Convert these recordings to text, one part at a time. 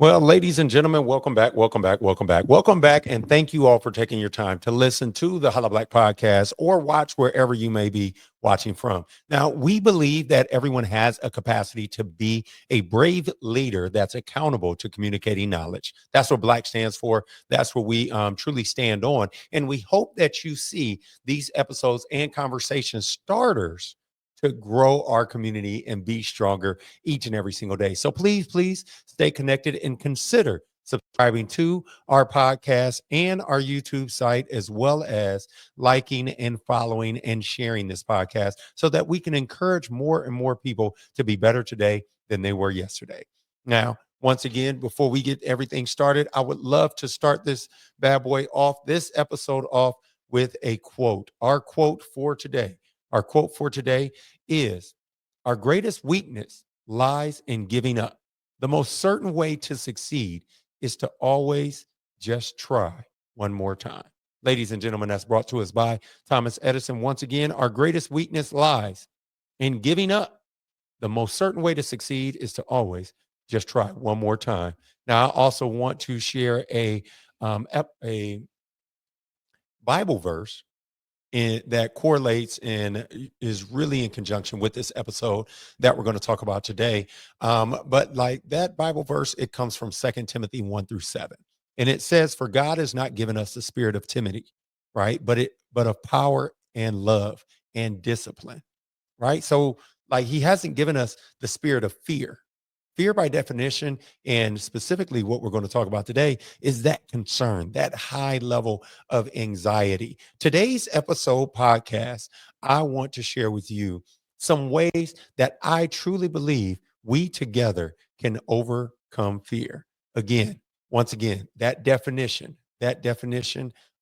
Well, ladies and gentlemen, welcome back, welcome back, welcome back, welcome back, and thank you all for taking your time to listen to the Hollow Black podcast or watch wherever you may be watching from. Now, we believe that everyone has a capacity to be a brave leader that's accountable to communicating knowledge. That's what Black stands for. That's what we truly stand on, and we hope that you see these episodes and conversation starters to grow our community and be stronger each and every single day. So please stay connected and consider subscribing to our podcast and our YouTube site, as well as liking and following and sharing this podcast so that we can encourage more and more people to be better today than they were yesterday. Now, once again, before we get everything started, I would love to start this bad boy off, this episode off with a quote. Our quote for today is: our greatest weakness lies in giving up. The most certain way to succeed is to always just try one more time. Ladies and gentlemen, that's brought to us by Thomas Edison. Once again, our greatest weakness lies in giving up. The most certain way to succeed is to always just try one more time. Now, I also want to share a Bible verse that correlates and is really in conjunction with this episode that we're going to talk about today. But like that Bible verse, it comes from 2 Timothy 1-7. And it says, for God has not given us the spirit of timidity, right? But of power and love and discipline, right? So like he hasn't given us the spirit of fear. Fear, by definition, and specifically what we're going to talk about today, is that concern, that high level of anxiety. Today's episode podcast, I want to share with you some ways that I truly believe we together can overcome fear. Again, once again, that definition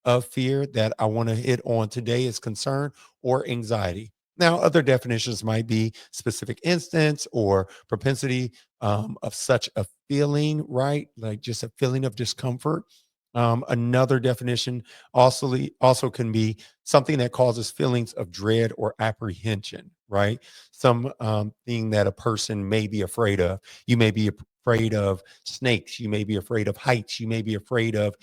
of fear that I want to hit on today is concern or anxiety. Now, other definitions might be specific instance or propensity of such a feeling, right? Like just a feeling of discomfort. Another definition also can be something that causes feelings of dread or apprehension, right? Some thing that a person may be afraid of. You may be afraid of snakes. You may be afraid of heights. You may be afraid of,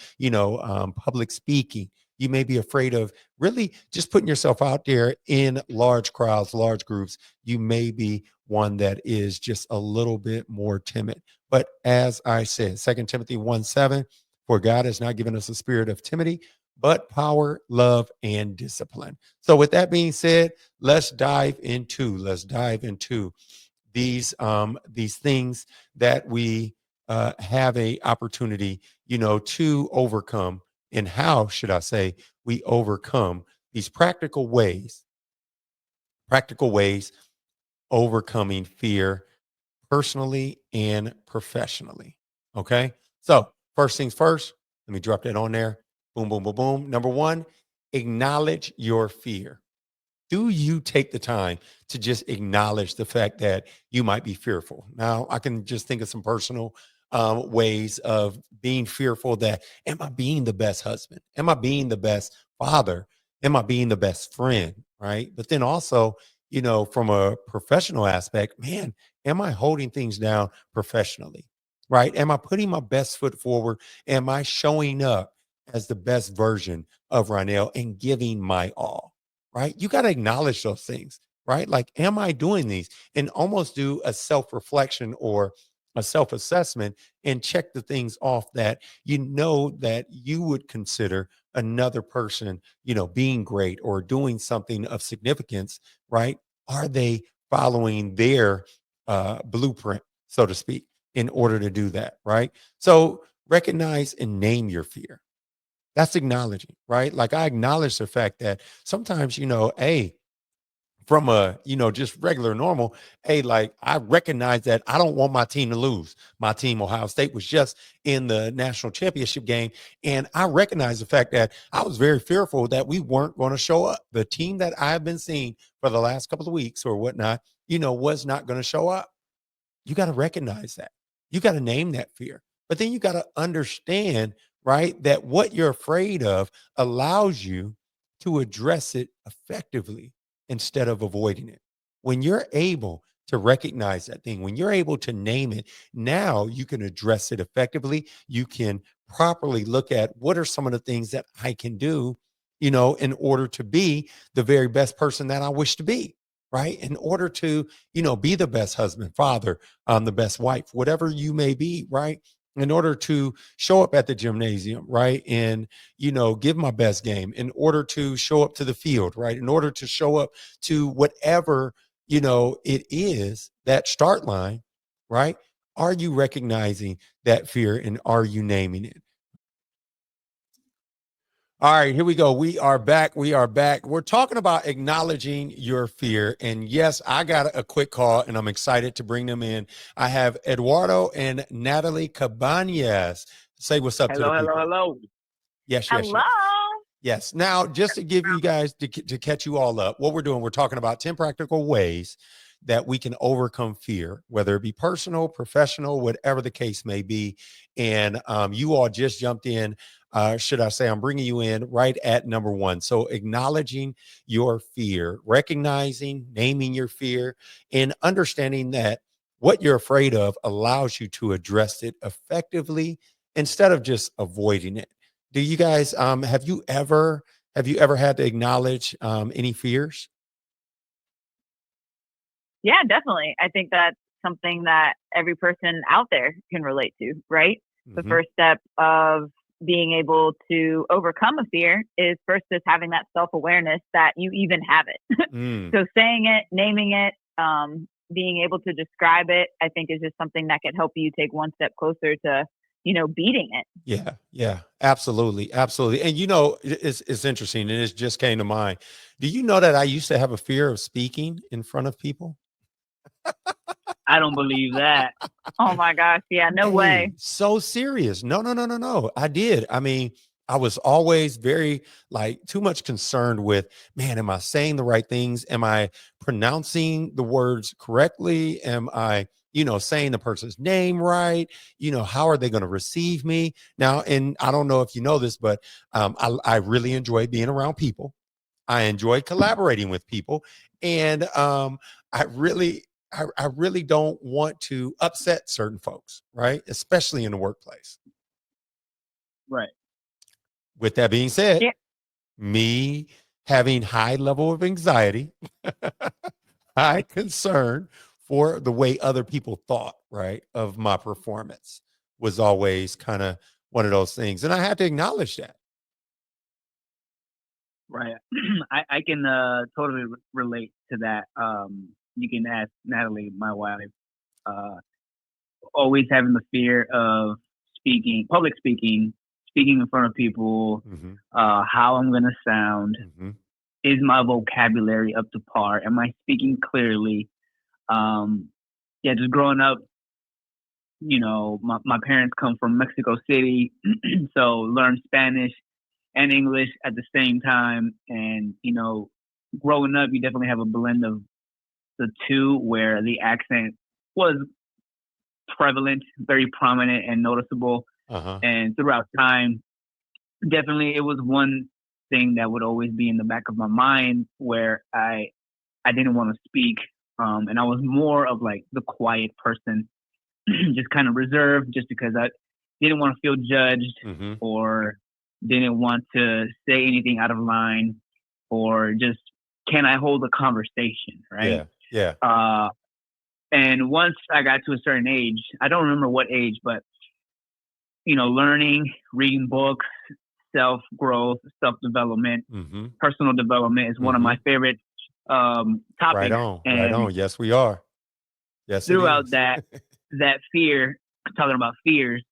public speaking. You may be afraid of really just putting yourself out there in large crowds, large groups. You may be one that is just a little bit more timid. But as I said, 2 Timothy 1:7, for God has not given us a spirit of timidity, but power, love, and discipline. So with that being said, let's dive into these things that we have a opportunity, to overcome, and how should I say we overcome these practical ways overcoming fear personally and professionally. Okay. So, first things first, let me drop that on there. Boom, boom, boom, boom. Number one, acknowledge your fear. Do you take the time to just acknowledge the fact that you might be fearful? Now, I can just think of some personal ways of being fearful that, am I being the best husband? Am I being the best father? Am I being the best friend? Right. But then also, from a professional aspect, man, am I holding things down professionally? Right. Am I putting my best foot forward? Am I showing up as the best version of Ronell and giving my all? Right? You got to acknowledge those things, right? Like, am I doing these? And almost do a self reflection or a self assessment and check the things off that that you would consider another person, being great or doing something of significance, right? Are they following their blueprint, so to speak, in order to do that, right? So recognize and name your fear. That's acknowledging, right? Like I acknowledge the fact that sometimes, hey, from a, just regular normal, hey, like I recognize that I don't want my team to lose. My team, Ohio State, was just in the national championship game. And I recognize the fact that I was very fearful that we weren't going to show up. The team that I've been seeing for the last couple of weeks or whatnot, was not going to show up. You got to recognize that. You got to name that fear. But then you got to understand, right, that what you're afraid of allows you to address it effectively instead of avoiding it. When you're able to recognize that thing. When you're able to name it, now you can address it effectively. You can properly look at what are some of the things that I can do, in order to be the very best person that I wish to be, right? In order to, be the best husband, father, the best wife, whatever you may be, right? In order to show up at the gymnasium, right? And, give my best game, in order to show up to the field, right? In order to show up to whatever, it is, that start line, right? Are you recognizing that fear and are you naming it? All right, here we go. We are back. We are back. We're talking about acknowledging your fear. And yes, I got a quick call and I'm excited to bring them in. I have Eduardo and Natalie Cabañas. Say what's up to the Hello, hello, people. hello. Yes, yes, Hello. yes. Yes. Now, just to give you guys, to catch you all up, what we're doing, we're talking about 10 practical ways that we can overcome fear, whether it be personal, professional, whatever the case may be. And you all just jumped in. Should I say, I'm bringing you in right at number one. So acknowledging your fear, recognizing, naming your fear, and understanding that what you're afraid of allows you to address it effectively instead of just avoiding it. Do you guys have you ever had to acknowledge any fears? Yeah, definitely. I think that's something that every person out there can relate to, right? The Hmm. first step of being able to overcome a fear is first just having that self-awareness that you even have it. Mm, So saying it, naming it, being able to describe it, I think is just something that could help you take one step closer to, beating it. yeah, yeah, absolutely, absolutely. And it's interesting, and it just came to mind. Do you know that I used to have a fear of speaking in front of people? I don't believe that. Oh my gosh. Yeah, no Hey, way. so serious. No, no, no, no, no. I did. I mean, I was always very like too much concerned with, man, am I saying the right things? Am I pronouncing the words correctly? Am I, saying the person's name right? How are they going to receive me? Now, and I don't know if you know this, but I really enjoy being around people. I enjoy collaborating with people. And I really, I really don't want to upset certain folks, right? Especially in the workplace. Right, With that being said, Yeah. me having high level of anxiety, high concern for the way other people thought, right, of my performance was always kind of one of those things. And I had to acknowledge that. right. I can totally relate to that. You can ask Natalie, my wife. Uh, Always having the fear of speaking, public speaking, speaking in front of people, Hmm. how I'm gonna sound. Hmm. Is my vocabulary up to par? Am I speaking clearly? Um, yeah, just growing up, my parents come from Mexico City, so learned Spanish and English at the same time. And, growing up, you definitely have a blend of the two where the accent was prevalent, very prominent and noticeable. Uh-huh. And throughout time, definitely it was one thing that would always be in the back of my mind where I didn't want to speak. And I was more of like the quiet person, just kind of reserved just because I didn't want to feel judged Hmm. or didn't want to say anything out of line or just can I hold a conversation, right? Yeah. Yeah. Uh, and once I got to a certain age, I don't remember what age, but learning, reading books, self growth, self development, Hmm. personal development is one of Hmm. my favorite Right topics. on. Right And on. Yes, we are. Yes, it throughout is. that fear, talking about fears,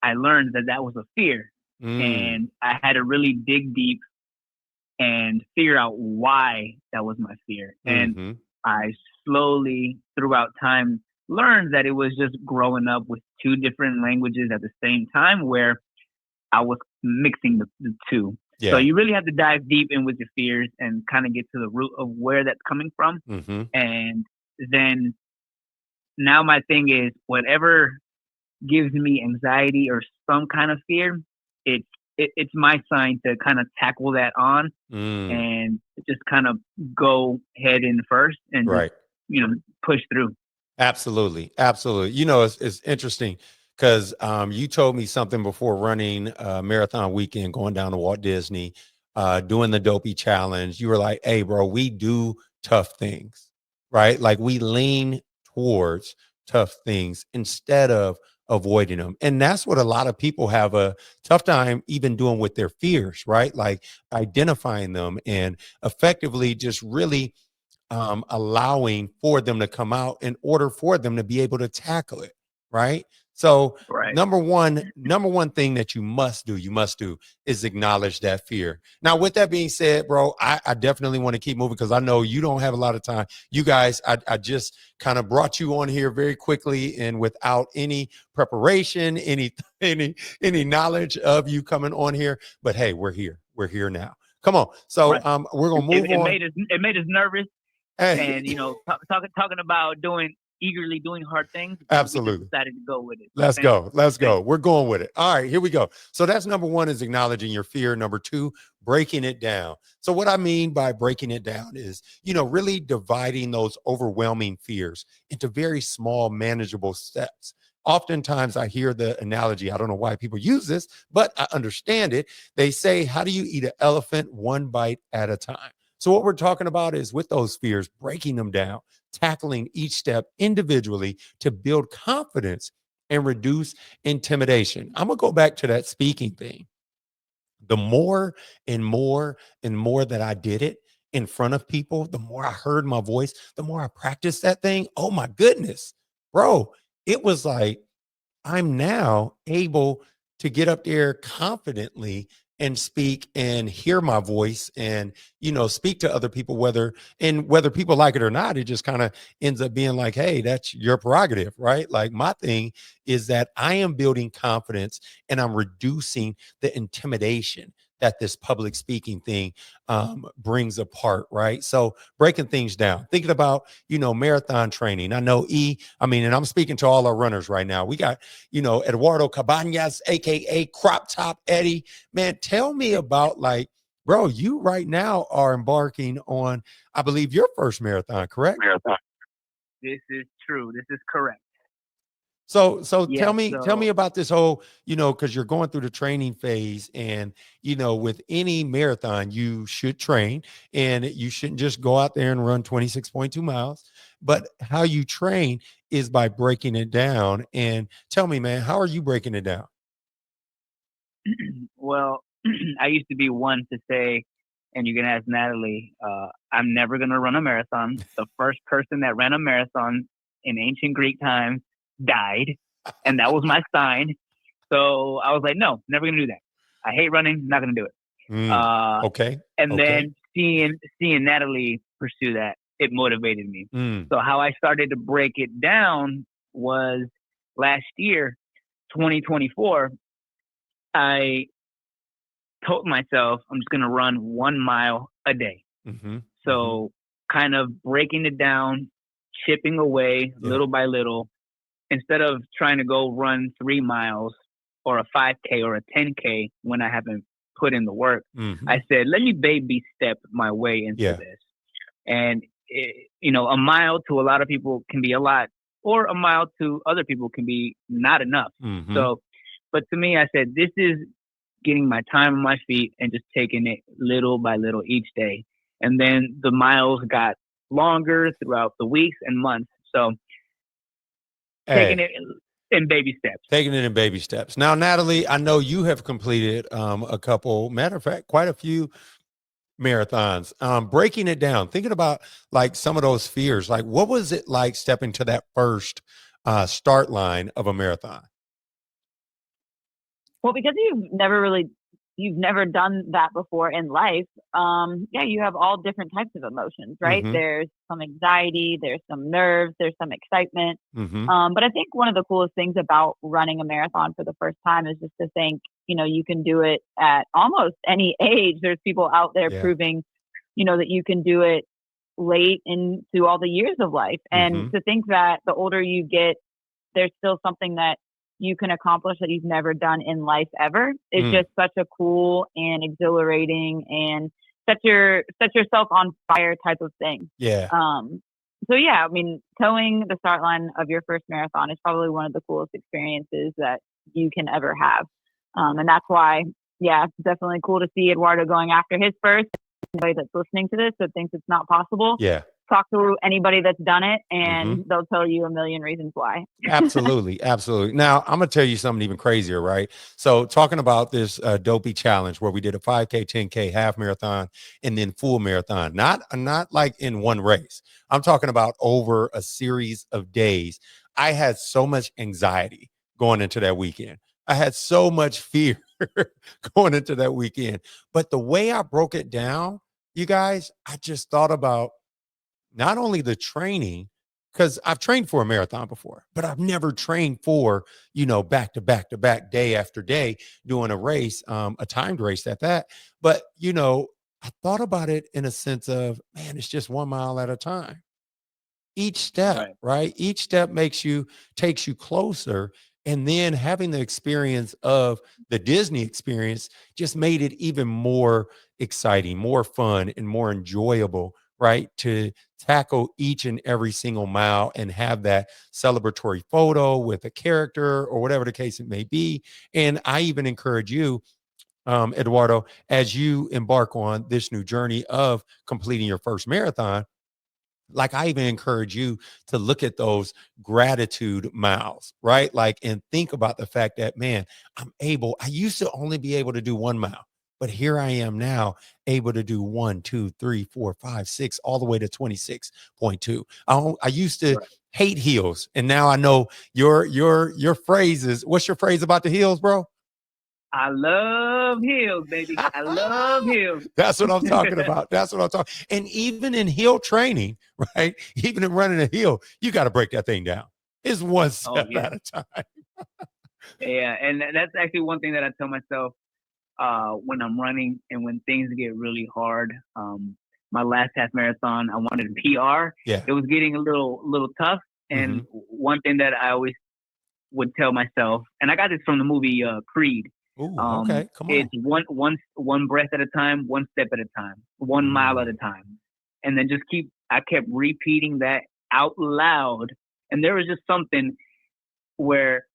I learned that that was a fear, Mm, and I had to really dig deep and figure out why that was my fear. And mhm. I slowly, throughout time, learned that it was just growing up with two different languages at the same time, where I was mixing the two. So Yeah. you really have to dive deep in with your fears and kind of get to the root of where that's coming from. Mhm. And then now my thing is whatever gives me anxiety or some kind of fear, it's it's my sign to kind of tackle that on Mm, and just kind of go head in first and just right. push through. Absolutely. Absolutely. It's interesting because you told me something before running marathon weekend, going down to Walt Disney, doing the Dopey challenge. You were like, hey, bro, we do tough things, right? Like we lean towards tough things instead of avoiding them. And that's what a lot of people have a tough time even doing with their fears, right? Like identifying them and effectively just really allowing for them to come out in order for them to be able to tackle it. Right. So Right. number one thing that you must do is acknowledge that fear. Now, with that being said, bro, I definitely want to keep moving because I know you don't have a lot of time. You guys, I just kind of brought you on here very quickly and without any preparation, any knowledge of you coming on here. But hey, we're here. We're here now. Come on. So Right. we're gonna move on. It made us nervous. Hey. And talking about eagerly doing hard things. Absolutely. We just decided to go with it. Let's go. We're going with it. All right, here we go. So that's number one, is acknowledging your fear. Number two, breaking it down. So what I mean by breaking it down is, really dividing those overwhelming fears into very small, manageable steps. Oftentimes I hear the analogy, I don't know why people use this, but I understand it. They say, how do you eat an elephant one bite at a time? So what we're talking about is with those fears, breaking them down, tackling each step individually to build confidence and reduce intimidation. I'm going to go back to that speaking thing. The more and more and more that I did it in front of people, the more I heard my voice, the more I practiced that thing. Oh my goodness, bro. It was like, I'm now able to get up there confidently and speak and hear my voice and, speak to other people, whether people like it or not. It just kind of ends up being like, hey, that's your prerogative, right? Like my thing is that I am building confidence and I'm reducing the intimidation that this public speaking thing brings apart, right? So breaking things down, thinking about, marathon training. I know and I'm speaking to all our runners right now. We got, Eduardo Cabañas, AKA Crop Top Eddie. Man, tell me about bro, you right now are embarking on, I believe, your first marathon, correct? Marathon. This is true. This is correct. So tell me about this whole, because you're going through the training phase and, with any marathon, you should train and you shouldn't just go out there and run 26.2 miles, but how you train is by breaking it down. And tell me, man, how are you breaking it down? Well, I used to be one to say, and you can ask Natalie, I'm never going to run a marathon. The first person that ran a marathon in ancient Greek times died, and that was my sign. So I was like, no, never gonna do that. I hate running, not gonna do it. Okay. And then seeing Natalie pursue that, it motivated me. So how I started to break it down was last year, 2024, I told myself I'm just gonna run 1 mile a day. So kind of breaking it down, chipping away little by little. Instead of trying to go run 3 miles or a 5K or a 10K when I haven't put in the work, I said, let me baby step my way into this. And, a mile to a lot of people can be a lot, or a mile to other people can be not enough. So, but to me, I said, this is getting my time on my feet and just taking it little by little each day. And then the miles got longer throughout the weeks and months. So, taking it in baby steps. Now, Natalie, I know you have completed a couple, matter of fact, quite a few marathons. Breaking it down, thinking about some of those fears, what was it like stepping to that first start line of a marathon? Well, because you've never done that before in life. You have all different types of emotions, right? There's some anxiety, there's some nerves, there's some excitement. But I think one of the coolest things about running a marathon for the first time is just to think, you can do it at almost any age. There's people out there proving, that you can do it late into all the years of life. And to think that the older you get, there's still something that you can accomplish that you've never done in life ever. It's just such a cool and exhilarating and set yourself on fire type of thing. so yeah, I mean, towing the start line of your first marathon is probably one of the coolest experiences that you can ever have. And that's why, yeah, it's definitely cool to see Eduardo going after his first. Anybody that's listening to this that thinks it's not possible, Yeah. talk to anybody that's done it, and Mm-hmm. they'll tell you a million reasons why. Absolutely. Absolutely. Now, I'm going to tell you something even crazier, right? So, talking about this Dopey challenge where we did a 5K, 10K, half marathon, and then full marathon, not like in one race. I'm talking about over a series of days. I had so much anxiety going into that weekend. I had so much fear going into that weekend. But the way I broke it down, you guys, I just thought about not only the training, because I've trained for a marathon before, but I've never trained for, back to back to back, day after day, doing a race, a timed race at that. But, I thought about it in a sense of, man, it's just 1 mile at a time. Each step, Right. right? Each step takes you closer. And then having the experience of the Disney experience just made it even more exciting, more fun, and more enjoyable, right? To tackle each and every single mile and have that celebratory photo with a character or whatever the case it may be. And I even encourage you, Eduardo, as you embark on this new journey of completing your first marathon, like I even encourage you to look at those gratitude miles, right? Like, and think about the fact that, man, I used to only be able to do 1 mile, but here I am now able to do 1, 2, 3, 4, 5, 6, all the way to 26.2. I used to Right. hate heels. And now I know your phrase is, what's your phrase about the heels, bro? I love heels, baby. I love heels. That's what I'm talking about. That's what I'm talking. And even in hill training, right? Even in running a hill, you got to break that thing down. It's one Oh step yeah, at a time. yeah, and that's actually one thing that I tell myself when I'm running and when things get really hard. My last half marathon, I wanted a PR. Yeah. It was getting a little tough, and Mm-hmm. one thing that I always would tell myself, and I got this from the movie Creed. Ooh, okay. Come on. It's one breath at a time, one step at a time, 1 mile at a Mm. time, and then I kept repeating that out loud, and there was just something where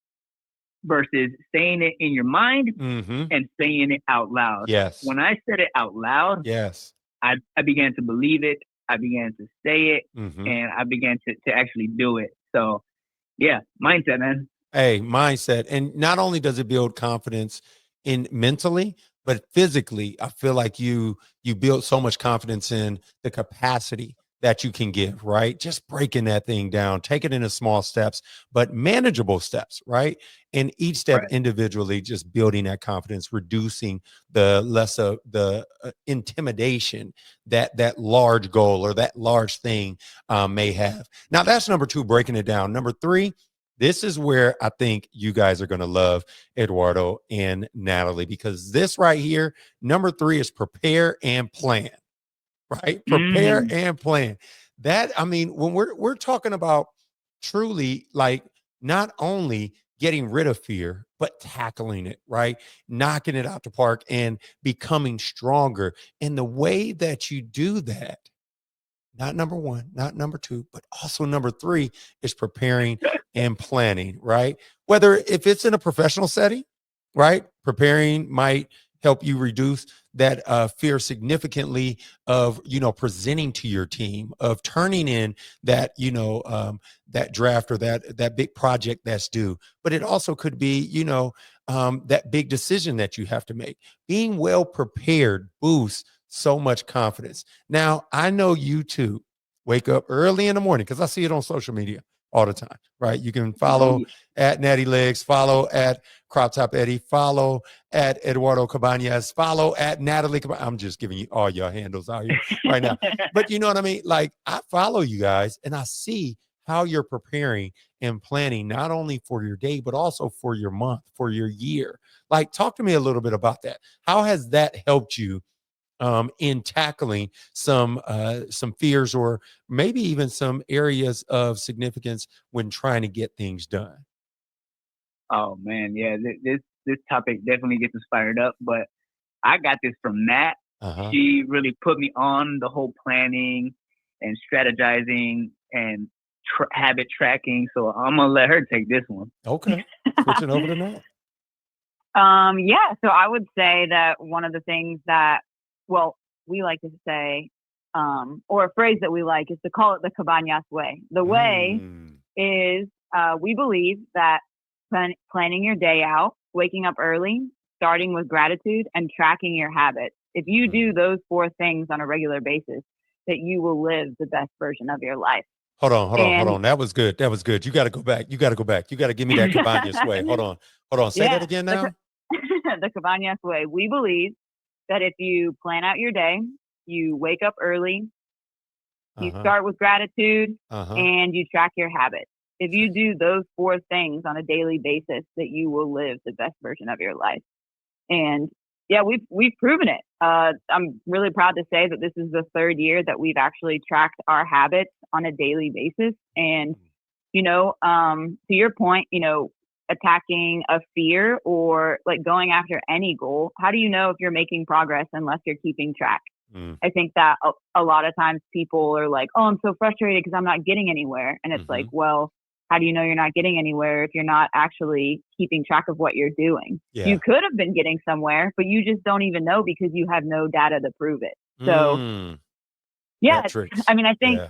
versus saying it in your mind Mm-hmm. and saying it out loud. Yes. When I said it out loud, Yes. I began to believe it. I began to say it, Mm-hmm. and I began to actually do it. So yeah, mindset, man. Hey, mindset. And not only does it build confidence in mentally, but physically, I feel like you build so much confidence in the capacity that you can give, right? Just breaking that thing down, take it into small steps, but manageable steps, right? And each step Right. individually, just building that confidence, reducing the less of the intimidation that large goal or that large thing may have. Now that's number two, breaking it down. Number three, this is where I think you guys are going to love Eduardo and Natalie, because this right here, number three, is prepare and plan, right? Prepare Mm-hmm. and plan. That, I mean, when we're talking about truly like not only getting rid of fear, but tackling it, right? Knocking it out the park and becoming stronger. And the way that you do that, not number one, not number two, but also number three, is preparing and planning, right? Whether if it's in a professional setting, right? Preparing might help you reduce that fear significantly of, presenting to your team, of turning in that, that draft or that big project that's due. But it also could be, that big decision that you have to make. Being well prepared boosts so much confidence. Now, I know you too wake up early in the morning because I see it on social media all the time, right? You can Oh follow yeah. at Natty Legs, follow at Crop Top Eddie, follow at Eduardo Cabañas, follow at Natalie. I'm just giving you all your handles out here right now. But you know what I mean? Like, I follow you guys and I see how you're preparing and planning not only for your day, but also for your month, for your year. Like, talk to me a little bit about that. How has that helped you in tackling some fears or maybe even some areas of significance when trying to get things done? Oh man, yeah. This topic definitely gets us fired up, but I got this from Nat. Uh-huh. She really put me on the whole planning and strategizing and habit tracking. So I'm gonna let her take this one. Okay, switching over to Nat. Yeah. So I would say that one of the things that, well, we like to say, or a phrase that we like is to call it the cabañas way. The way is, we believe that planning your day out, waking up early, starting with gratitude, and tracking your habits. If you do those 4 things on a regular basis, that you will live the best version of your life. Hold on. That was good. You got to go back. You got to give me that cabañas way. Hold on. Say that again now. The cabañas way. We believe that if you plan out your day, you wake up early, you start with gratitude, and you track your habits. If you do those 4 things on a daily basis, that you will live the best version of your life. And yeah, we've proven it. I'm really proud to say that this is the 3rd year that we've actually tracked our habits on a daily basis. And, to your point, attacking a fear or like going after any goal, how do you know if you're making progress unless you're keeping track? I think that a lot of times people are like, oh, I'm so frustrated because I'm not getting anywhere. And it's like, well, how do you know you're not getting anywhere if you're not actually keeping track of what you're doing? Yeah. You could have been getting somewhere, but you just don't even know because you have no data to prove it. So, I mean, I think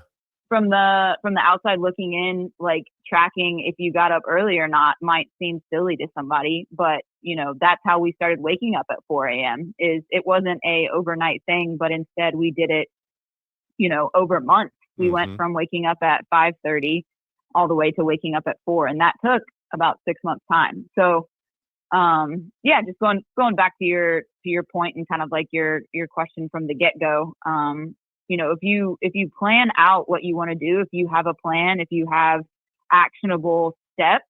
from the outside looking in, like tracking if you got up early or not might seem silly to somebody, but that's how we started waking up at 4 a.m. It wasn't a overnight thing, but instead we did it, over months. We went from waking up at 5:30 all the way to waking up at 4, and that took about 6 months time. So, just going back to your point and kind of like your question from the get go, if you plan out what you want to do, if you have a plan, if you have actionable steps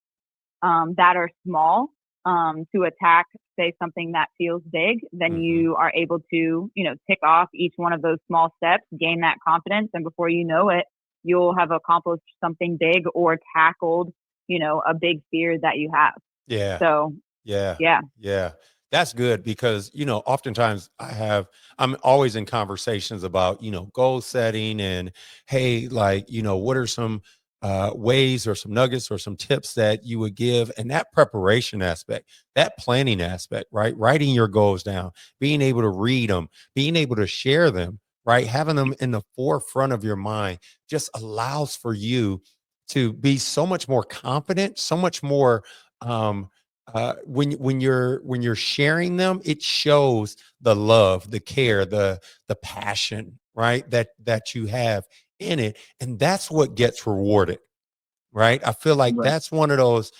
that are small to attack, say, something that feels big, then you are able to, tick off each one of those small steps, gain that confidence, and before you know it, you'll have accomplished something big or tackled, a big fear that you have. Yeah. So, yeah. That's good because, oftentimes I'm always in conversations about, goal setting and, hey, like, what are some ways or some nuggets or some tips that you would give? And that preparation aspect, that planning aspect, right? Writing your goals down, being able to read them, being able to share them, right? Having them in the forefront of your mind just allows for you to be so much more confident, so much more, when you're sharing them, it shows the love, the care, the passion, right? That you have in it. And that's what gets rewarded, right? I feel like that's one of those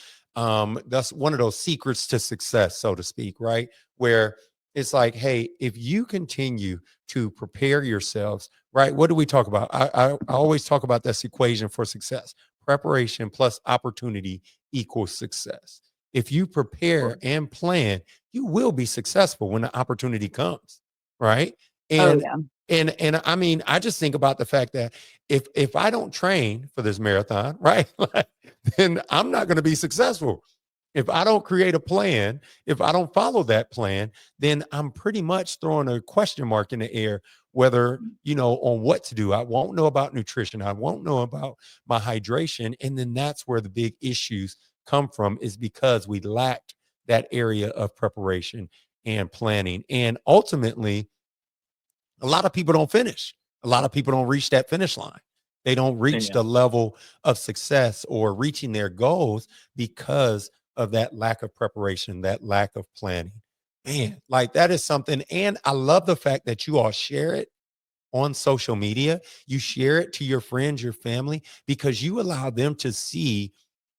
secrets to success, so to speak, right? Where it's like, hey, if you continue to prepare yourselves, right? What do we talk about? I always talk about this equation for success: preparation plus opportunity equals success. If you prepare and plan, you will be successful when the opportunity comes, right? And and I mean, I just think about the fact that if I don't train for this marathon, right, then I'm not going to be successful. If I don't create a plan, if I don't follow that plan, then I'm pretty much throwing a question mark in the air whether, on what to do. I won't know about nutrition. I won't know about my hydration. And then that's where the big issues come from, is because we lacked that area of preparation and planning. And ultimately, a lot of people don't finish. A lot of people don't reach that finish line. They don't reach the level of success or reaching their goals because of that lack of preparation, that lack of planning. Man, like that is something. And I love the fact that you all share it on social media. You share it to your friends, your family, because you allow them to see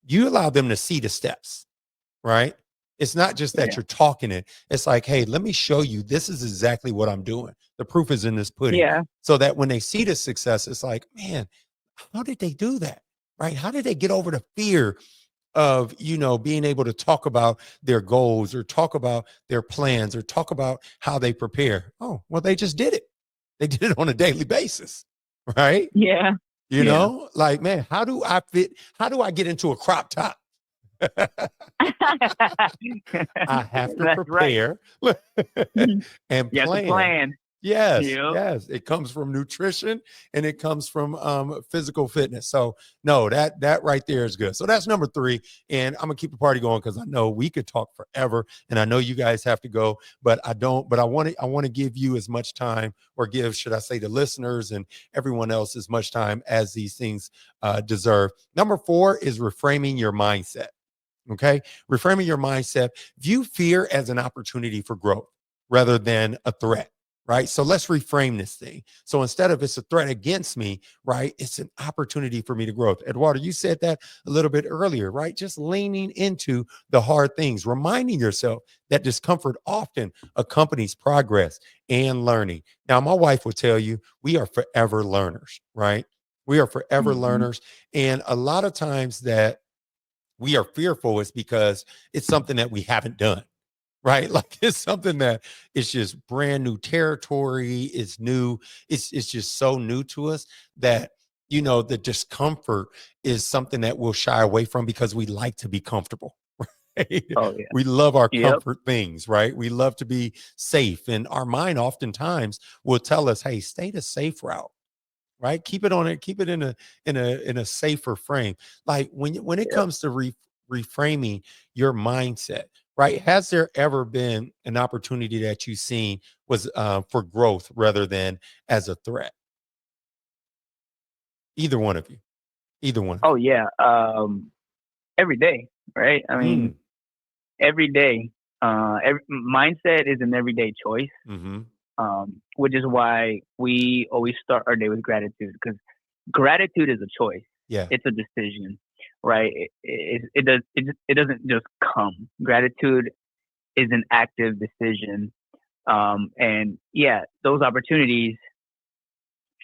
the steps, right? It's not just that you're talking it. It's like, hey, let me show you, this is exactly what I'm doing. The proof is in this pudding. Yeah. So that when they see the success, it's like, man, how did they do that? Right? How did they get over the fear of, being able to talk about their goals or talk about their plans or talk about how they prepare? Oh, well, they just did it. They did it on a daily basis. Right? Yeah. Like, man, how do I get into a crop top? I have to prepare and plan. Yes, Yep. yes. It comes from nutrition and it comes from physical fitness. So no, that right there is good. So that's number 3. And I'm gonna keep the party going because I know we could talk forever and I know you guys have to go, but I don't, but I want to give you as much time, or give, should I say, the listeners and everyone else as much time as these things deserve. Number 4 is reframing your mindset. Okay. Reframing your mindset. View fear as an opportunity for growth rather than a threat. Right. So let's reframe this thing. So instead of it's a threat against me, right, it's an opportunity for me to grow. Eduardo, you said that a little bit earlier, right? Just leaning into the hard things, reminding yourself that discomfort often accompanies progress and learning. Now, my wife will tell you we are forever learners, right? We are forever Hmm. learners. And a lot of times that we are fearful is because it's something that we haven't done, right? Like it's something that is just brand new territory. It's new. It's just so new to us that, the discomfort is something that we'll shy away from because we like to be comfortable. Right? Oh yeah. We love our Yep. comfort things, right? We love to be safe. And our mind oftentimes will tell us, hey, stay the safe route, right? Keep it on it, keep it in a safer frame. Like when it Yep. comes to reframing your mindset, right? Has there ever been an opportunity that you've seen was for growth rather than as a threat? Either one of you, either one of Oh yeah. Every day, right? I you. mean, every day. Mindset is an everyday choice. Mm-hmm. Which is why we always start our day with gratitude, because gratitude is a choice. Yeah. It's a decision, right? It doesn't just come. Gratitude is an active decision, and yeah, those opportunities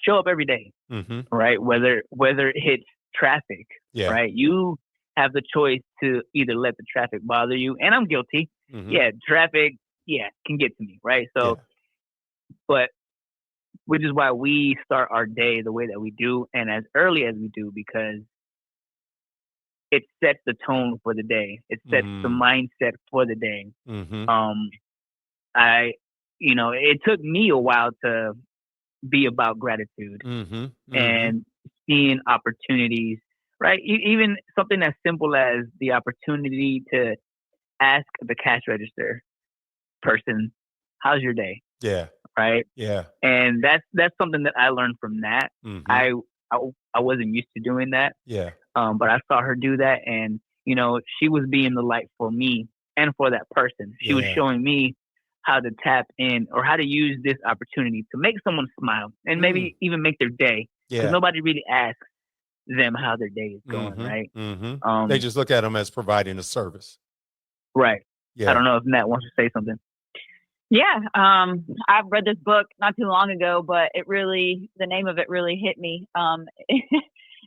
show up every day, Mm-hmm. right? Whether it hits traffic, Yeah. right? You have the choice to either let the traffic bother you, and I'm guilty. Mm-hmm. Yeah, traffic, yeah, can get to me, right? So, Yeah. but which is why we start our day the way that we do and as early as we do, because it sets the tone for the day. It sets the Mm-hmm. mindset for the day. Mm-hmm. Um, I, it took me a while to be about gratitude Mm-hmm. Mm-hmm. and seeing opportunities, right? Even something as simple as the opportunity to ask the cash register person, "How's your day?" Yeah. Right? Yeah. And that's something that I learned from that. Mm-hmm. I I, I wasn't used to doing that, Yeah. but I saw her do that, and she was being the light for me and for that person. She was Yeah. showing me how to tap in or how to use this opportunity to make someone smile and Mm. maybe even make their day, because Yeah. nobody really asks them how their day is going, Mm-hmm. right? Mm-hmm. They Um, just look at them as providing a service. right. I Yeah. don't know if Nat wants to say something. Yeah, I've read this book not too long ago, but the name of it really hit me.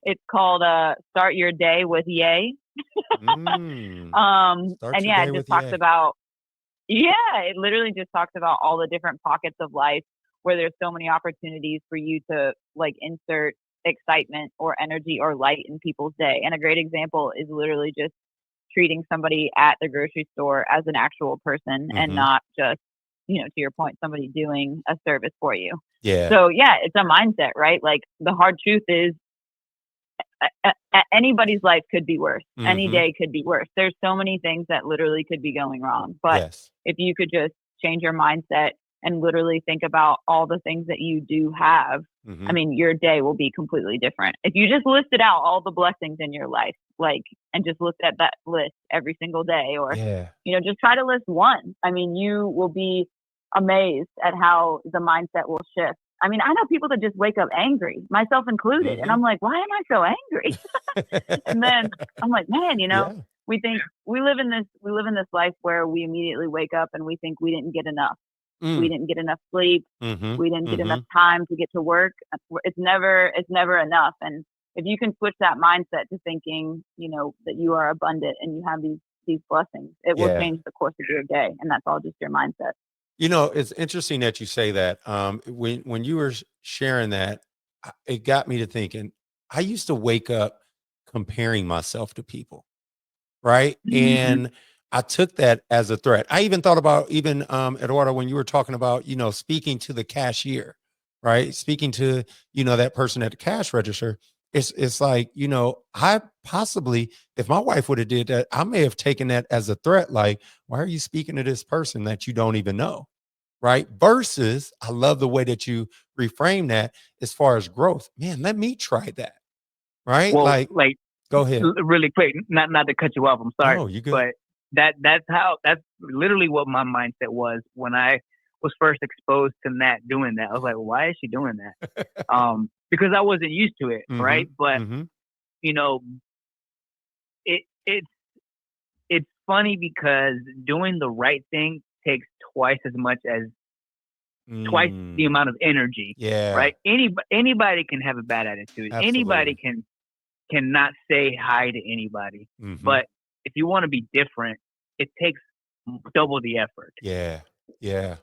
It's called "Start Your Day with Yay." Mm. Start And your yeah, day it just with talks yay. about it literally just talks about all the different pockets of life where there's so many opportunities for you to like insert excitement or energy or light in people's day. And a great example is literally just treating somebody at the grocery store as an actual person and Mm-hmm. not just, to your point, somebody doing a service for you. Yeah. So yeah, it's a mindset, right? Like the hard truth is anybody's life could be worse. Any Mm-hmm. day could be worse. There's so many things that literally could be going wrong. But Yes. if you could just change your mindset and literally think about all the things that you do have, I Mm-hmm. mean, your day will be completely different. If you just listed out all the blessings in your life, like, and just looked at that list every single day, or, Yeah. just try to list one. I mean, you will be amazed at how the mindset will shift. I mean, I know people that just wake up angry, myself included. And Mm-hmm. I'm like, why am I so angry? And then I'm like, man, Yeah. we think we live in this life where we immediately wake up and we think we didn't get enough. We Mm. didn't get enough sleep. Mm-hmm. We didn't get Mm-hmm. enough time to get to work. It's never enough. And if you can switch that mindset to thinking, that you are abundant and you have these blessings, it will Yeah. change the course of your day. And that's all just your mindset. It's interesting that you say that. When you were sharing that, it got me to thinking. I used to wake up comparing myself to people, right? Hmm. And I took that as a threat. I even thought about even Eduardo, when you were talking about, speaking to the cashier, right? Speaking to, that person at the cash register. It's like, I possibly, if my wife would have did that, I may have taken that as a threat. Like, why are you speaking to this person that you don't even know? Right. Versus, I love the way that you reframe that as far as growth. Man, let me try that. Right. Well, Like, like go ahead. really quick, not to cut you off. I'm sorry, No, you good. but that's literally what my mindset was when I was first exposed to Nat doing that. I was like, why is she doing that? Because I wasn't used to it, right? But you know, it it's funny because doing the right thing takes twice as much as twice the amount of energy. Yeah. Right? Anybody can have a bad attitude. Absolutely. Anybody cannot say hi to anybody. But if you want to be different, it takes double the effort. Yeah. Yeah.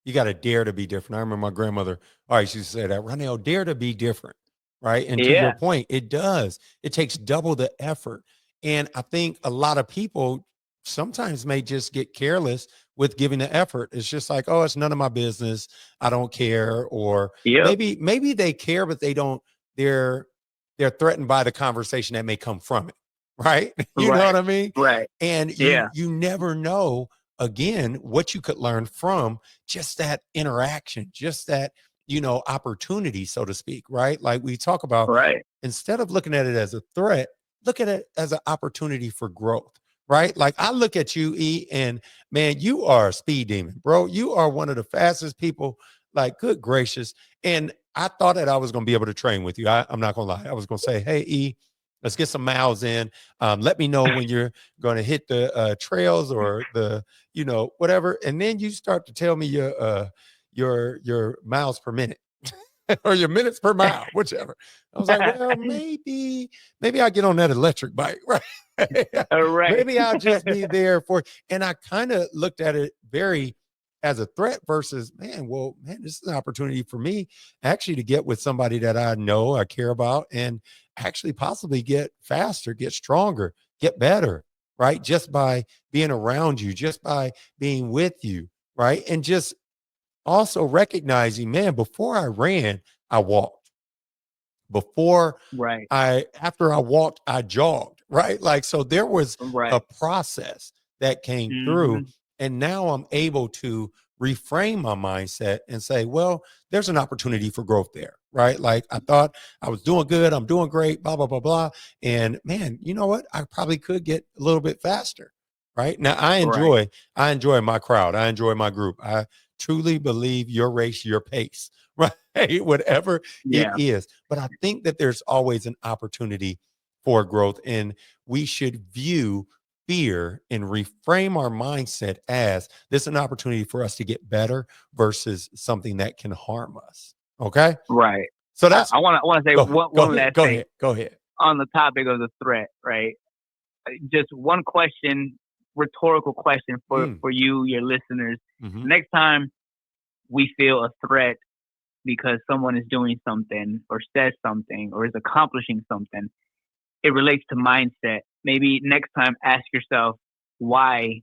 You got to dare to be different. I remember my grandmother always used to say that, Ronell, dare to be different. Right. And to your point, it does. It takes double the effort. And I think a lot of people sometimes may just get careless with giving the effort. It's just like, oh, it's none of my business. I don't care. Or maybe they care, but they don't, they're threatened by the conversation that may come from it. Right. You know what I mean? Right. And you never know, again, what you could learn from just that interaction, just that, opportunity, so to speak, right? Like we talk about, instead of looking at it as a threat, look at it as an opportunity for growth, right? Like I look at you, E, and man, you are a speed demon, bro. You are one of the fastest people, like, good gracious. And I thought that I was going to be able to train with you. I'm not going to lie. I was going to say, hey, E, let's get some miles in. Let me know when you're going to hit the trails or the, whatever. And then you start to tell me your miles per minute or your minutes per mile, whichever. I was like, well, maybe I'll get on that electric bike, right? Maybe I'll just be there for, and I kind of looked at it very as a threat versus, man, this is an opportunity for me actually to get with somebody that I know, I care about, and actually possibly get faster, get stronger, get better, right? Just by being around you, just by being with you, right? And just also recognizing, man, before I ran, I walked. After I walked, I jogged, right? Like, so there was a process that came through. And now I'm able to reframe my mindset and say, well, there's an opportunity for growth there, right? Like I thought I was doing good. I'm doing great, blah, blah, blah, blah. And man, you know what? I probably could get a little bit faster, right? Now I enjoy my crowd. I enjoy my group. I truly believe your race, your pace, right? Whatever it is. But I think that there's always an opportunity for growth, and we should view fear and reframe our mindset as this is an opportunity for us to get better versus something that can harm us. Okay. Right. So that's, I want to say one last thing. Go ahead. On the topic of the threat, right? Just one question, rhetorical question for you, your listeners. Next time we feel a threat because someone is doing something or says something or is accomplishing something, it relates to mindset. Maybe next time ask yourself, why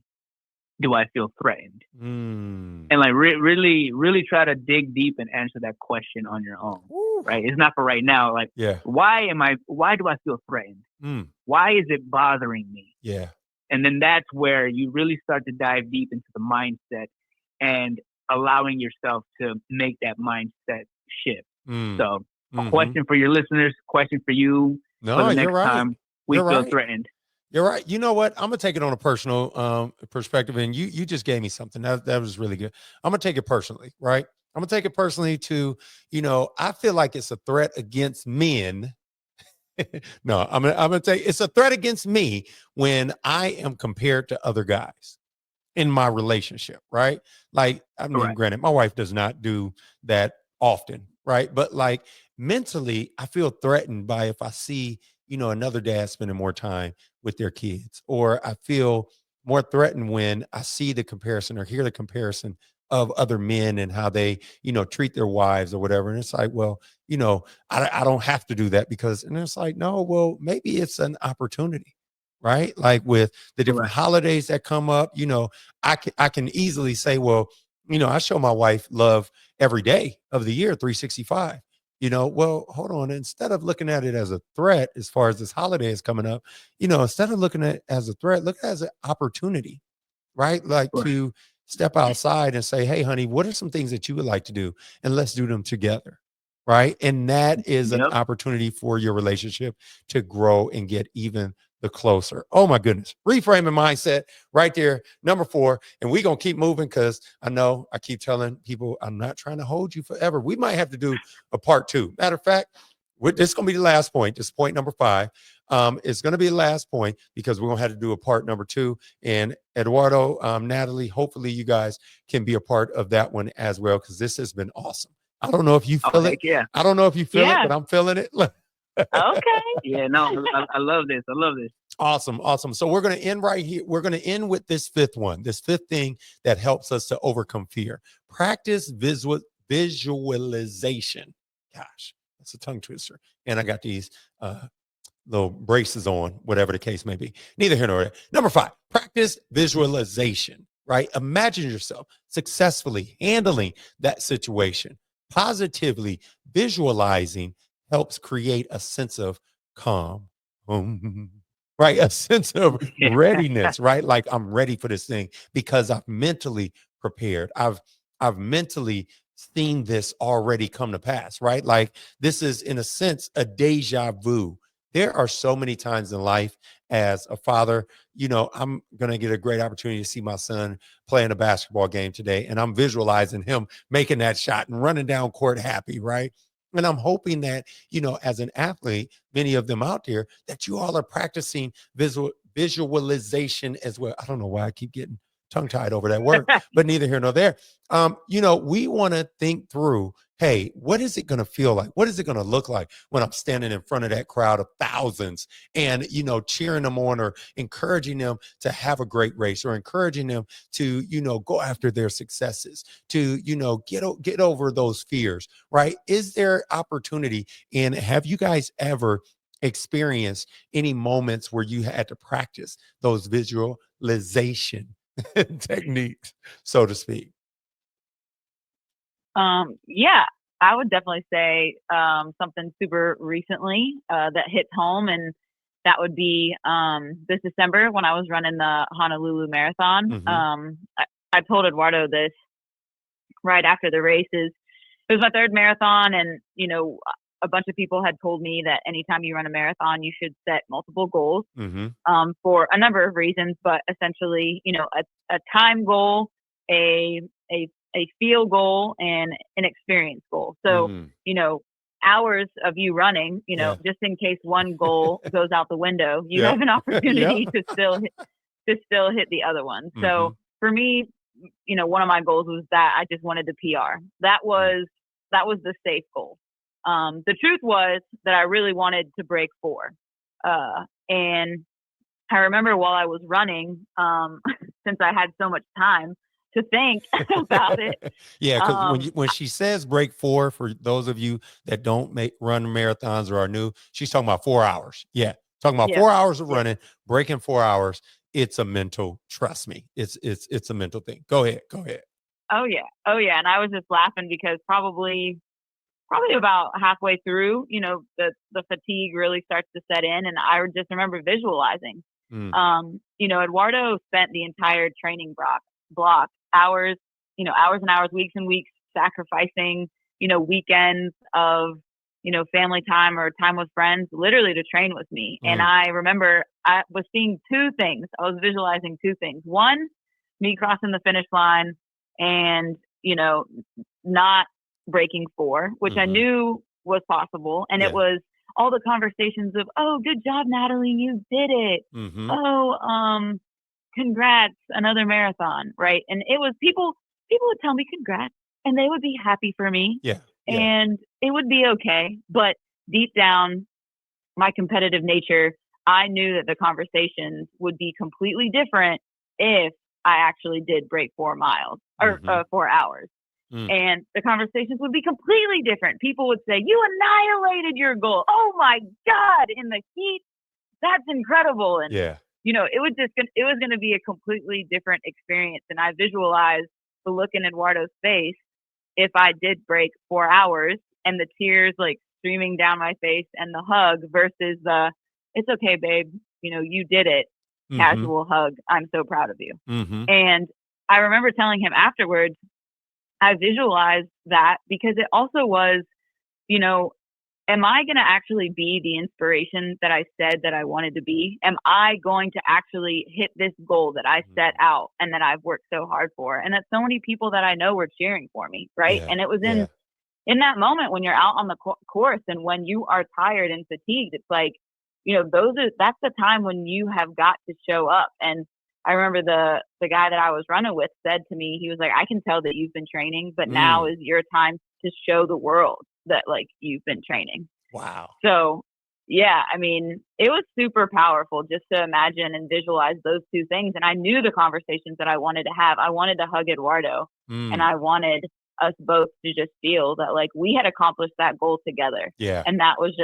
do I feel threatened? And like really try to dig deep and answer that question on your own. Right? It's not for right now. Like, why do I feel threatened? Why is it bothering me? Yeah. And then that's where you really start to dive deep into the mindset and allowing yourself to make that mindset shift. So a question for your listeners, question for you for the next time we feel threatened. You're right. You know what? I'm gonna take it on a personal perspective, and you just gave me something that was really good. I'm gonna take it personally, right? I'm gonna take it personally to, I feel like it's a threat against men. No, I'm gonna take it's a threat against me when I am compared to other guys in my relationship, right? Like, I mean, granted, my wife does not do that often, right? But like mentally, I feel threatened by if I see, another dad spending more time with their kids, or I feel more threatened when I see the comparison or hear the comparison of other men and how they, treat their wives or whatever. And it's like, well, I don't have to do that because, and it's like, no, well, maybe it's an opportunity, right? Like with the different Correct. holidays that come up, I can easily say, well, I show my wife love every day of the year, 365. Well, hold on. Instead of looking at it as a threat, as far as this holiday is coming up, instead of looking at it as a threat, look at it as an opportunity, right? Like Right. to step outside and say, hey, honey, what are some things that you would like to do? And let's do them together. Right. And that is an Yep. opportunity for your relationship to grow and get even the closer. Oh my goodness. Reframing mindset right there. Number 4. And we're going to keep moving because I know I keep telling people I'm not trying to hold you forever. We might have to do a part 2. Matter of fact, this is going to be the last point. This is point number 5. It's going to be the last point because we're going to have to do a part number 2. And Eduardo, Natalie, hopefully you guys can be a part of that one as well, because this has been awesome. I don't know if you Oh, feel heck it. yeah. I don't know if you feel it, Yeah. but I'm feeling it. Okay. Yeah, no, I love this. I love this. Awesome. Awesome. So we're going to end right here. We're going to end with this 5th one, this 5th thing that helps us to overcome fear. Practice visualization. Gosh, that's a tongue twister. And I got these little braces on, whatever the case may be. Neither here nor there. Number 5, practice visualization, right? Imagine yourself successfully handling that situation. Positively visualizing helps create a sense of calm, right? A sense of Yeah. readiness, right? Like I'm ready for this thing because I've mentally prepared. I've mentally seen this already come to pass, right? Like this is in a sense a deja vu. There are so many times in life as a father, I'm going to get a great opportunity to see my son playing a basketball game today. And I'm visualizing him making that shot and running down court happy, right? And I'm hoping that, as an athlete, many of them out there, that you all are practicing visualization as well. I don't know why I keep getting tongue tied over that word, but neither here nor there. We want to think through, hey, what is it going to feel like? What is it going to look like when I'm standing in front of that crowd of thousands and, cheering them on or encouraging them to have a great race or encouraging them to, go after their successes, to, get over those fears, right? Is there opportunity? And have you guys ever experienced any moments where you had to practice those visualization techniques, so to speak? Yeah, I would definitely say something super recently that hits home, and that would be this December when I was running the Honolulu Marathon. Mm-hmm. I told Eduardo this right after the races. It was my 3rd marathon, and a bunch of people had told me that anytime you run a marathon, you should set multiple goals for a number of reasons, but essentially, a time goal, a feel goal, and an experience goal. So, hours of you running, just in case one goal goes out the window, you have an opportunity to still hit the other one. So for me, one of my goals was that I just wanted the PR. That was the safe goal. The truth was that I really wanted to break 4. And I remember while I was running, since I had so much time to think about it. Yeah, because when she says break 4, for those of you that don't run marathons or are new, she's talking about 4 hours. Yeah, talking about 4 hours of running, breaking 4 hours. It's a mental. Trust me, it's a mental thing. Go ahead. Oh yeah. And I was just laughing because probably about halfway through, the fatigue really starts to set in, and I just remember visualizing. Eduardo spent the entire training block hours and hours, weeks and weeks, sacrificing, weekends of, family time or time with friends, literally to train with me. And I remember I was seeing 2 things. I was visualizing 2 things. One, me crossing the finish line and, not breaking 4, which I knew was possible. And it was all the conversations of, oh, good job, Natalie, you did it. Oh, congrats, another marathon, right? And it was people would tell me congrats and they would be happy for me. And it would be okay. But deep down, my competitive nature, I knew that the conversations would be completely different if I actually did break 4 miles or 4 hours. And the conversations would be completely different. People would say, you annihilated your goal. Oh my God, in the heat. That's incredible. And it was going to be a completely different experience. And I visualized the look in Eduardo's face if I did break 4 hours and the tears like streaming down my face and the hug versus the, it's okay, babe. You did it. Casual hug. I'm so proud of you. And I remember telling him afterwards, I visualized that because it also was, am I going to actually be the inspiration that I said that I wanted to be? Am I going to actually hit this goal that I set out and that I've worked so hard for? And that so many people that I know were cheering for me, right? And it was in that moment when you're out on the course and when you are tired and fatigued, it's like, that's the time when you have got to show up. And I remember the guy that I was running with said to me, he was like, I can tell that you've been training, but now is your time to show the world that like you've been training. Wow. So yeah, I mean, it was super powerful just to imagine and visualize those two things. And I knew the conversations that I wanted to have. I wanted to hug Eduardo and I wanted us both to just feel that like we had accomplished that goal together. Yeah. And that was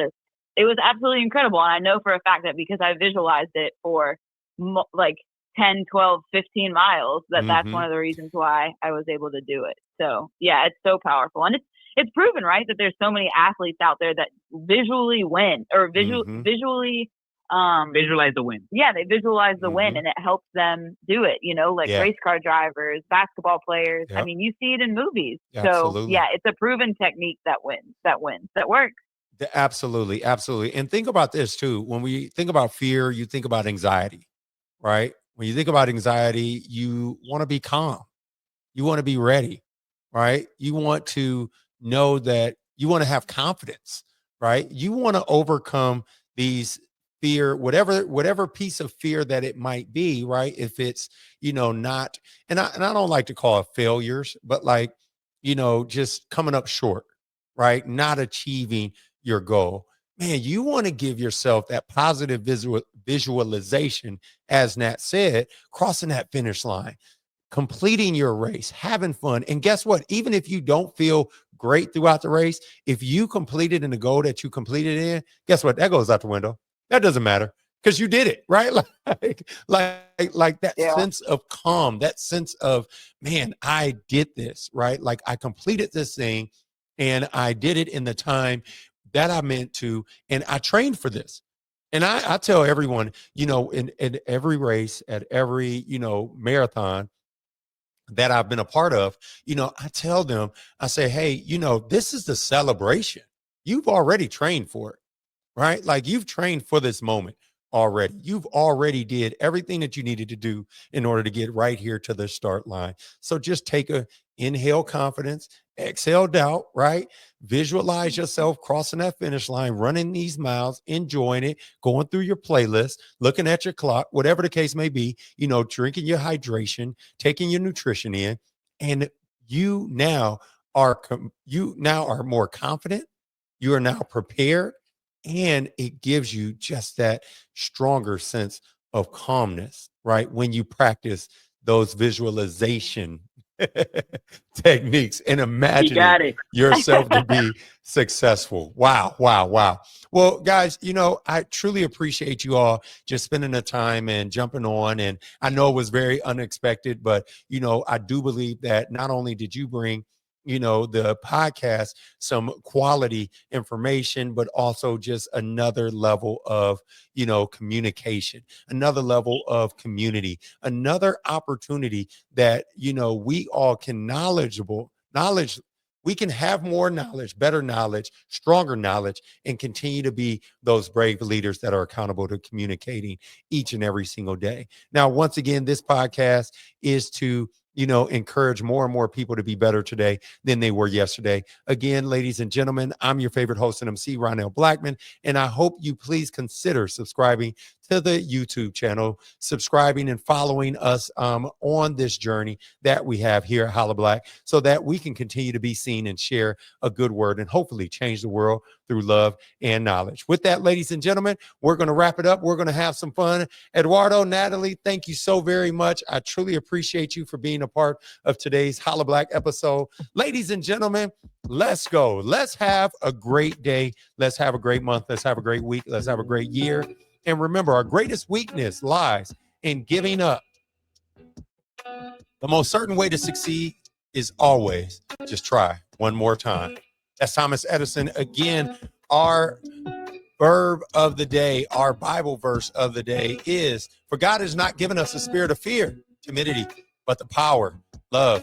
it was absolutely incredible. And I know for a fact that because I visualized it for like 10, 12, 15 miles, that's one of the reasons why I was able to do it. So yeah, it's so powerful. And it's proven, right, that there's so many athletes out there that visually win or visually visualize the win. Yeah, they visualize the win and it helps them do it, like race car drivers, basketball players. I mean, you see it in movies. Absolutely. So yeah, it's a proven technique that works. Absolutely. Absolutely. And think about this too. When we think about fear, you think about anxiety, right? When you think about anxiety, you want to be calm. You want to be ready, right? You want to know that you want to have confidence, right? You want to overcome these fear, whatever piece of fear that it might be, right? If it's, not, and I don't like to call it failures, but like, just coming up short, right? Not achieving your goal. Man, you want to give yourself that positive visualization, as Nat said, crossing that finish line, completing your race, having fun. And guess what? Even if you don't feel great throughout the race, if you completed in the goal that you completed in, guess what? That goes out the window. That doesn't matter because you did it, right? Like that sense of calm, that sense of, man, I did this, right? Like I completed this thing and I did it in the time that I meant to, and I trained for this. And I tell everyone, in every race, at every, marathon that I've been a part of, I tell them, I say, hey, this is the celebration. You've already trained for it, right? Like you've trained for this moment already. You've already did everything that you needed to do in order to get right here to the start line. So just take a inhale confidence, exhale doubt, right? Visualize yourself crossing that finish line, running these miles, enjoying it, going through your playlist, looking at your clock, whatever the case may be, drinking your hydration, taking your nutrition in, and you now are more confident. You are now prepared, and it gives you just that stronger sense of calmness, right? When you practice those visualization techniques and imagining yourself to be successful. Wow, wow, wow. Well, guys, I truly appreciate you all just spending the time and jumping on. And I know it was very unexpected, but, I do believe that not only did you bring the podcast, some quality information, but also just another level of, communication, another level of community, another opportunity that, we all can we can have more knowledge, better knowledge, stronger knowledge, and continue to be those brave leaders that are accountable to communicating each and every single day. Now, once again, this podcast is to encourage more and more people to be better today than they were yesterday. Again, ladies and gentlemen, I'm your favorite host and MC, Ronell Blackman, and I hope you please consider subscribing to the YouTube channel, subscribing and following us on this journey that we have here at Holla Black, so that we can continue to be seen and share a good word and hopefully change the world through love and knowledge. With that, ladies and gentlemen, we're going to wrap it up. We're going to have some fun. Eduardo, Natalie, thank you so very much. I truly appreciate you for being a part of today's Holla Black episode. Ladies and gentlemen, let's go. Let's have a great day. Let's have a great month. Let's have a great week. Let's have a great year. And remember, our greatest weakness lies in giving up. The most certain way to succeed is always just try one more time. That's Thomas Edison. Again, our verb of the day, our Bible verse of the day is, for God has not given us a spirit of fear, timidity, but the power, love,